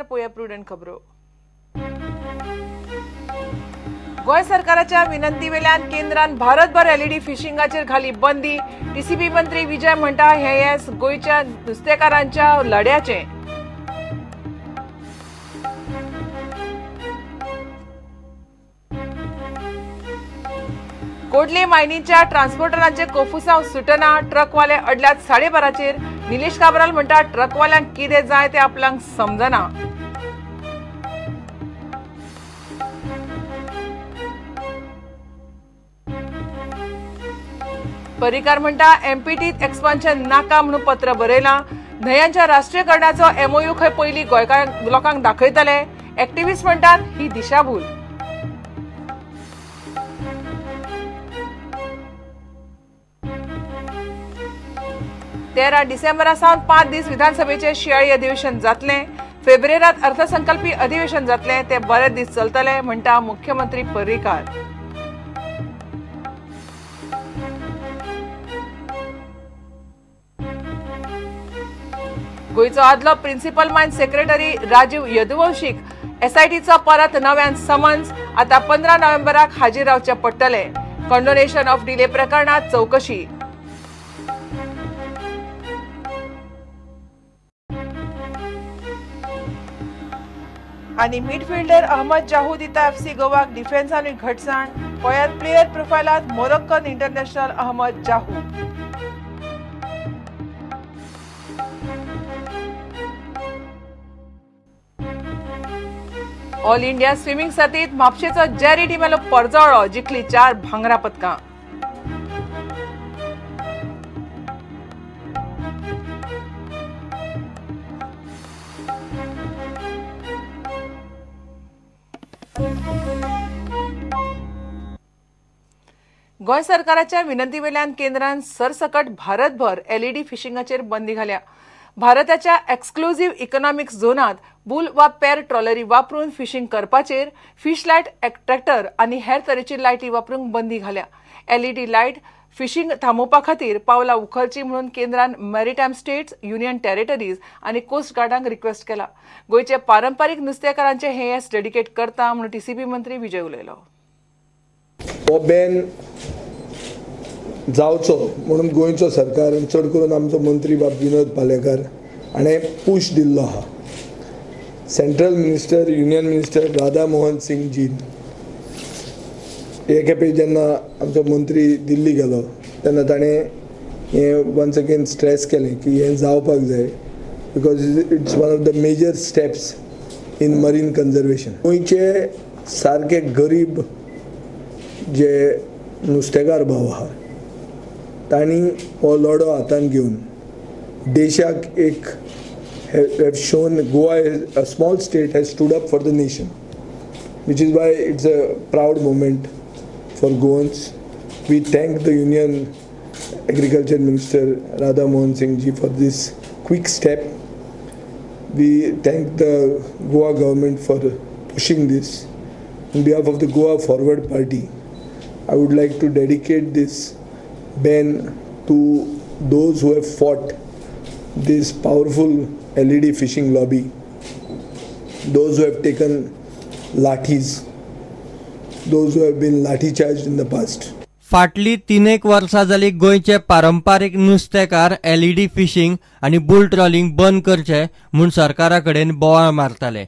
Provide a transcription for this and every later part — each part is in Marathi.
पळोवया प्रुडंट खबरो। गोय सरकाराच्या विनंती वेल्यान केंद्रान भारतभर एलईडी फिशिंगाचेर घाली बंदी। टीसीबी मंत्री विजय म्हणटा हे गोयच्या नुस्तेकारांच्या लढ्याचे। कोडले मायनीच्या ट्रान्सपोर्टरांचे कोफुसांव सुटना, ट्रकवाले अडल्यात 12:30। निलेश काब्राल म्हणटा ट्रकवाल्यांक कितें जाय ते आपल्याक समजना। पर्रीकार म्हणटा एमपीटीत एक्सपान्शन नाका म्हणून पत्र बरयलां। न्हंयांच्या राष्ट्रीयकरणाचो एमओयू खंय पयलीं गोंयकार लोकांक दाखयतले। एक्टिव्हिस्ट म्हणटात ही दिशाभूल। 13 डिसेंबरा सावन 5 दीस विधानसभेचे शियाळी अधिवेशन जातले। फेब्रुवारीत अर्थसंकल्पी अधिवेशन जातले ते बरे दीस चलतले म्हणटा मुख्यमंत्री पर्रीकार। गोयचो आदलो प्रिन्सिपल मायन सेक्रेटरी राजीव यदुवंशीक एसआयटीचो परत नव्यान समन्स। आता 15 नोव्हेंबराक हाजीर रावचे पडटले। कंडोनेशन ऑफ डिले प्रकरणात चौकशी। आणि मिडफिल्डर अहमद जाहू दिता एफसी गोवाक डिफेन्सानूय घटसाण। पळयात प्लेयर प्रोफायलात मोरक्कन इंटरनॅशनल अहमद जाहू। ऑल इंडिया स्विमिंग सर्तीत म्हापशेचो जेरी टिमेलो परजळो जिखली 4 भांगरा पदकां। गोय सरकाराच्या विनंती वेल्यान केंद्रान सरसकट भारतभर एलईडी फिशिंगाचेर बंदी घाल्या। भारताच्या एक्सक्लुझिव्ह इकॉनॉमिक झोनात बुल वा पेर ट्रॉलरी वापरून फिशिंग करपाचेर फिश लायट एक्ट्रॅक्टर आणि हेर तरेची लायटी वापरूंक बंदी घाल्या। एलईडी लायट फिशिंग थांबोवपा खातीर पावलां उखलची म्हणून केंद्रान मॅरिटायम स्टेट्स, युनियन टेरिटरीज आणि कोस्ट गार्डांक रिक्वेस्ट केला। गोयचे पारंपारीक नुस्तेकारांचे हे डेडिकेट करता म्हणून टीसीबी मंत्री विजय उलयलो। हो बॅन जावचो म्हणून गोंयचो सरकार चड करून आमचो मंत्री बाब विनोद पालेकर हाणें पुश दिल्लो आहा। Central minister, union minister Radha Mohan Singh जीन हे खेपे जेन्ना आमचो मंत्री दिल्ली गेलो तेन्ना ताणें हें वन्स अगेन स्ट्रेस केलें की हें जावपाक जाय because it's one of the major steps in marine conservation. गोंयचे सारके गरीब जे नुस्तेकार भाव आहा तांणी हो लढो हातान घेवन देशाक एक have shown Goa is a small state has stood up for the nation, which is why it's a proud moment for Goans. We thank the Union Agriculture Minister Radha Mohan Singh ji for this quick step. We thank the Goa government for pushing this. On behalf of the Goa Forward Party, I would like to dedicate this ban to those who have fought this powerful LED fishing lobby, those who have taken lathis, those who have been lathi charged in the past. फाटली 3 वर्सां जाली गोंयचे पारंपारीक नुस्तेकार एलईडी फिशिंग आणि बुल ट्रॉलिंग बंद करचे म्हूण सरकारा कडेन बोवाळ मारताले।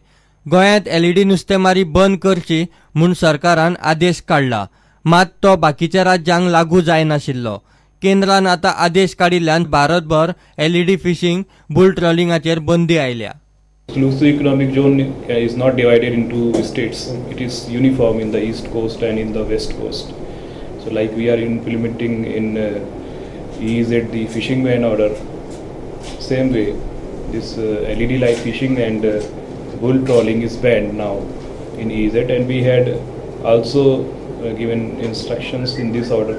गोंयांत एलईडी नुस्तेमारी बंद करची म्हूण सरकारान आदेश काढला, मात तो बाकीच्या राज्यांक लागू जायनाशिल्लो। केंद्रान आता आदेश काडिल्ल्यान भारतभर एलईडी फिशिंग, बुल ट्रॉलिंगाचेर बंदी आयल्या। Exclusive economic zone is not divided into states. It is uniform in the east coast and in the west coast. So like we are implementing in EEZ the fishing ban order, same way this LED light fishing and bull trawling is banned now in EEZ, and we had also given instructions in this order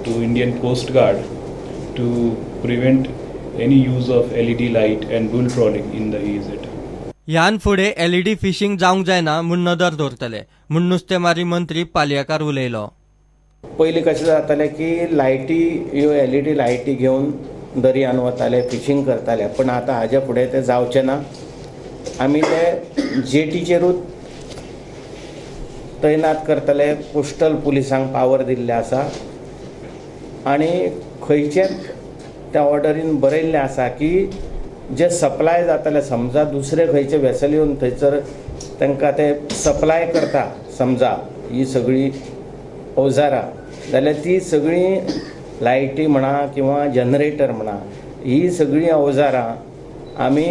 to Indian Coast Guard to prevent any use of LED light and bull trawling in the EEZ. ह्यान फुडें एलईडी फिशिंग जावंक जायना म्हूण नदर दवरतले म्हूण नुस्तेमारी मंत्री पालयेकार उलयलो। पयलीं कशें जातालें की लायटी ह्यो एलईडी लायटी घेवन दर्यान वताले, फिशिंग करताले, पण आतां हाजे फुडें तें जावचें ना। आमी ते जेटीचेरूच तैनात करतले. पोस्टल पुलिसांक पावर दिल्ले आसा आनी खंयचेच त्या ऑर्डरीन बरयल्लें आसा की जे सप्लाय जातले, समजा दुसरे खंयचे वेसल येवन थंयसर तांकां ते सप्लाय करता, समजा ही सगळी अवजारां, जाल्यार ती सगळी लायटी म्हणा किंवा जनरेटर म्हणा, ही सगळी अवजारां आमी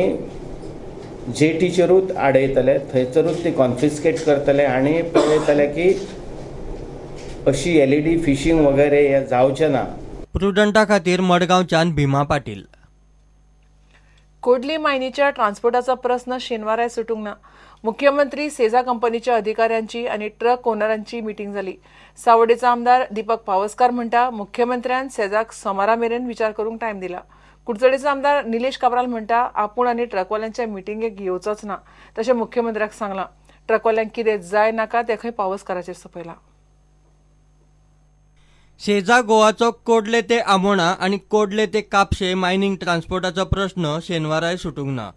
जेटीचेरूच आडयतले, थंयसरूच ती कॉन्फिस्केट करतले आनी पळयतले की अशी LED फिशींग वगैरे हे जावचें ना. प्रुडंटा खातीर मडगांवच्यान भीमा पाटील. कोडली मायनीच्या ट्रान्सपोर्टाचा प्रश्न शेनवारा सुटूंक ना. मुख्यमंत्री सेजा कंपनीच्या अधिकाऱ्यांची आणि ट्रक ओनरांची मीटिंग जाली. सावड्डेचो आमदार दीपक पावसकार म्हणटा मुख्यमंत्र्यान सेजाक सोमारा मेरेन विचार करूंक टायम दिला. कुडचडेचो आमदार निलेश काब्राल म्हणटा आपूण आनी ट्रकवाल्यांच्या मिटिंगेक येवचोच ना. तशें मुख्यमंत्र्याक सांगलां. ट्रकवाल्यांक कितें जाय नाका तें खंय पावसकाराचेर सोपयलां. शेजा गोवाचो कोडले ते आमोणा आणि कोडले ते कापशे मायनिंग ट्रान्सपोर्टाचो प्रश्न शेनवाराय सुटूंक ना.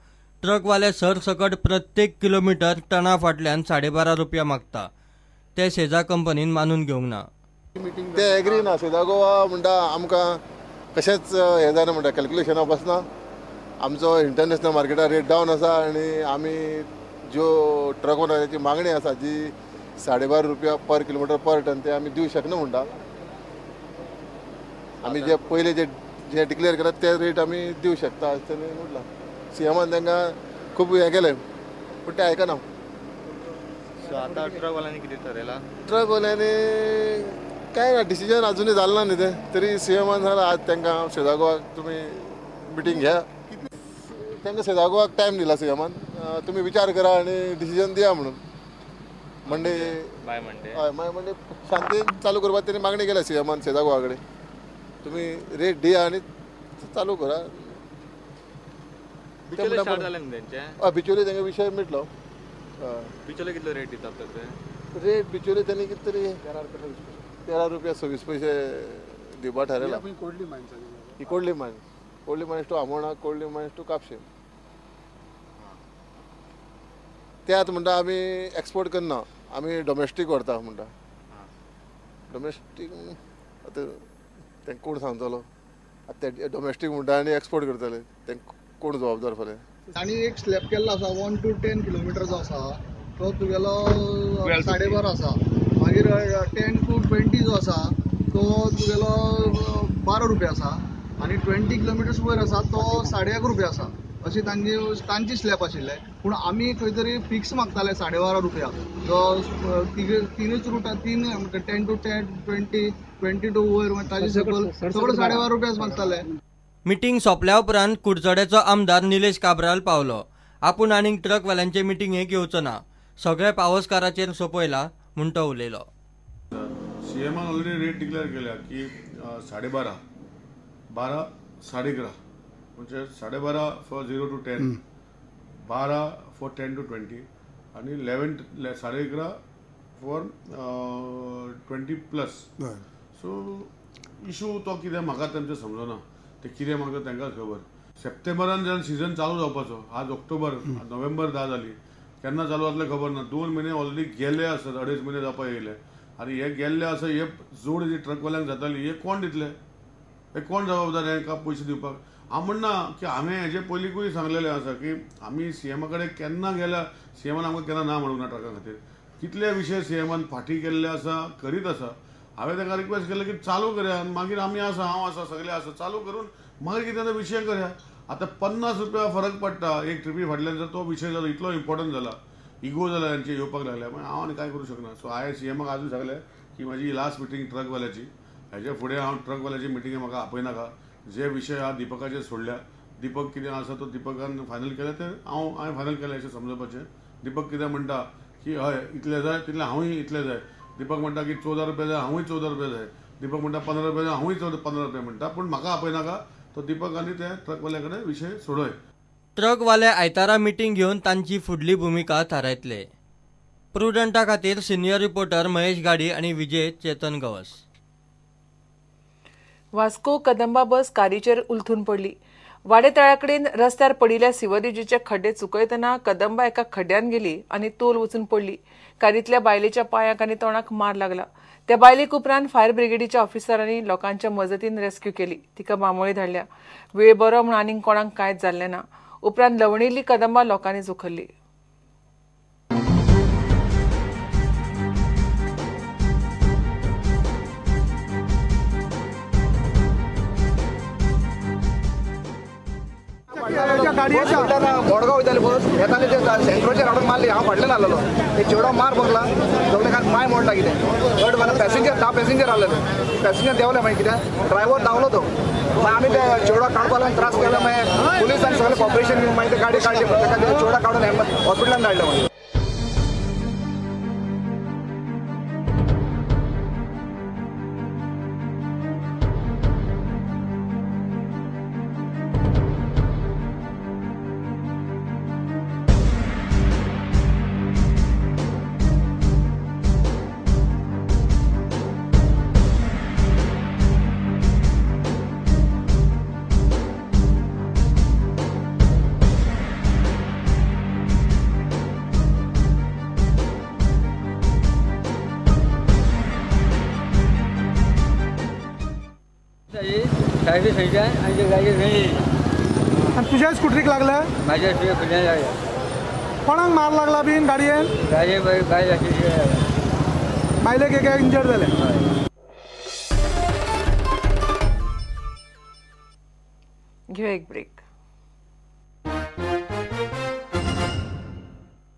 ट्रकवाले सरसकट प्रत्येक किलोमीटर टना फाटल्यान 12.5 रुपया मागता. ते शेजा कंपनीन मानून घेवंक ना. ते एग्री ना. शेजा गोवा म्हणटा आमकां कशेंच हे जायना म्हणटा, कॅल्क्युलेशनां बसना. आमचो इंटरनॅशनल मार्केटार रेट डावन आसा आनी आमी ज्यो ट्रक ओनराची मागणी आसा जी 12.5 रुपया पर किलोमीटर पर टन ते आमी दिवंक शकना म्हणटा. आमी जे पयले जे डिक्लेअर केला ते रेट आमी दिवंक शकता अशें म्हटलां. सीएमान तांकां खूब हें केलें पूण ते आयकना. आतां ट्रकवाल्यांनी कितें थारायलां? ट्रकवाल्यांनी काय ना, डिसिजन अजूनही जालें ना न्ही तें. तरी सीएमान सांगलां आज तांकां शेजा गोवाक तुमी मिटींग घ्या. तांकां शेजा गोवाक टायम दिला सीएमान, तुमी विचार करा आनी डिसिजन दिया म्हणून. मंडे बाय मंडे हय मंडे शांतीन चालू करपाक तेणी मागणी केल्या सीएमान शेजा गोवा कडेन. तुमी रेट दिया आनी चालू करा. बिचोले स्टार्ट जाले न्ही तेंचे? हय बिचोले तांकां विशय मिटलो. बिचोले कितलो रेट दितात ते? रेट बिचोले त्यांनी किती तरी 13 रुपया 26 पैसे दिवपा थारायला. ही कोडली मायन्स टू आमोणा, कोडली मायन्स टू कापशे. ते आतां म्हणटा आमी एक्सपोर्ट करना, आमी डोमेस्टीक व्हरता म्हणटा. डोमेस्टीक आतां तें कोण सांगतलो? आतां ते डोमेस्टीक म्हणटा आनी एक्सपोर्ट करतले, तें कोण जबाबदार फाल्यां? आनी एक स्लॅब केल्लो आसा 1 to 10 किलोमिटर जो आसा तो तुगेलो 12.5 आसा. मागीर 10 to 20 जो आसा तो तुगेलो 12 रुपया आसा आनी 20 किलोमिटर्स वयर आसा तो 11.5 रुपया आसा. अशी तांची स्लॅब आशिल्ले. पूण आमी खंय तरी फिक्स मागताले 12.5 रुपया. जो तिनूच रुटा 10 to 10, 20 to वयर ताजे सकयल सगळो 12.5 रुपयाच मागताले. मिटींग सोंपल्या उपरांत कुडचडेचो आमदार निलेश काब्राल पावलो. आपूण आनीक ट्रकवाल्यांचे मिटींगेक येवचो ना, सगळे पावसकाराचेर सोपयला म्हूण तो उलयलो. सीएमान ऑलरेडी रेट डिक्लेअर केल्या की 12.5, 12, 11.5 म्हणजे 12.5 फॉर 0 to 10, 12 फॉर 10 to 20 आणि 11.5 फॉर 20+. सो इशू तो कितें म्हाका तेंचे समजना. ते कितें मागता तांकांच खबर. सप्टेंबरान जेन्ना सीजन चालू जावपाचो, आज ऑक्टोबर, नोव्हेंबर 10 जाली, केन्ना चालू जातलें खबर ना. 2 म्हयने ऑलरेडी गेले आसात, 2.5 म्हयने जावपाक येयले आनी हे गेल्ले आसा. हे जोड जी ट्रकवाल्यांक जाताली हे कोण दितले? हे कोण जबाबदार हांकां पयशे दिवपाक? हांव म्हणना की हांवें हेजे पयलींकूय सांगलेलें आसा की आमी सीएमा कडेन केन्ना गेल्या, सीएमान आमकां केन्ना ना म्हणूंक ना ट्रका खातीर. कितले विशय सीएमान फाटी केल्ले आसा, करीत आसा. हांवें ताका रिक्वेस्ट केलें की चालू करया आनी मागीर आमी आसा, हांव आसा, सगळे आसा, चालू करून मागीर कितें तो विशय करया. आतां 50 रुपया फरक पडटा एक ट्रिपी फाटल्यान. जर तो विशय जालो इतलो इम्पॉर्टंट जाला, इगो जाला तांचे येवपाक लागल्या, मागीर हांव आनी कांय करूं शकना. सो हांवें सीएमाक आजून सांगलें की म्हाजी लास्ट मिटींग ट्रकवाल्याची, हेजे फुडें हांव ट्रकवाल्याची मिटींगे म्हाका आपयनाका. जे विशय हांव दिपकाचेर सोडल्या, दीपक कितें आसा तो दिपकान फायनल केलें तें हांवें फायनल केलें अशें समजपाचें. दीपक कितें म्हणटा की हय इतलें जाय तितलें हांवूय इतलें जाय. दीपक म्हणटा की 14 रुपया जाय, हांवूय 14 रुपया जाय. दीपक म्हणटा 15 रुपया जाय, हांवूय 15 रुपया म्हणटा. पूण म्हाका आपयनाका. तो दीपक आनी ते ट्रकवाल्या कडेन विशय सोडय. ट्रकवाले आयतारा मिटींग घेवन तांची फुडली भुमिका थारायतले. प्रुडंटा खातीर सिनियर रिपोर्टर महेश गाडी आनी विजय चेतन गवस. वास्को कदंबा बस कारचेर उलथून पडली. वाडे तळ्याकडेन रस्त्यार पडिल्ल्या सिवरेजीचे खड्डे चुकयतना कदंबा एका खड्ड्यान गेली आनी तोल वचून पडली. कारीतल्या बायलेच्या पांयाक आनी तोंडाक मार लागला. त्या बायलेक उपरांत फायर ब्रिगेडीच्या ऑफिसरांनी लोकांच्या मजतीन रेस्क्यू केली. तिका बांबोळी धाडल्या. वेळ बरो म्हूण आनीक कोणाक कांयच जाल्लें ना. उपरांत लवणिल्ली कदंबा लोकांनी उखल्ली. बोडगाव वयताली बस येताले ते सेंट्रोचेर हाडून मारली. हांव फाटल्यान आसलेलो. एक चेडो मार बसला. दोगलेकान पांय मोडला कितें. बट मला पॅसेंजर 10 पॅसेंजर आसलेले. पॅसेंजर देंवले मागीर कितें ड्रायव्हर धांवलो तो. आमी ते चेडो काडपाक लागून त्रास केलो. मागीर पुलिसांनी सगळें कॉपरेशन घेवन मागीर गाडी काडली. ताका चेडो काडून हॉस्पिटलान धाडलो. मागीर आणि तुझ्या स्कूटरीक लागलं? माझ्या फुडल्यान लागल्या. कोणाक मार लागला बीन गाडयेन? बायलेक एक इंजर्ड जाले. घेऊ एक ब्रेक.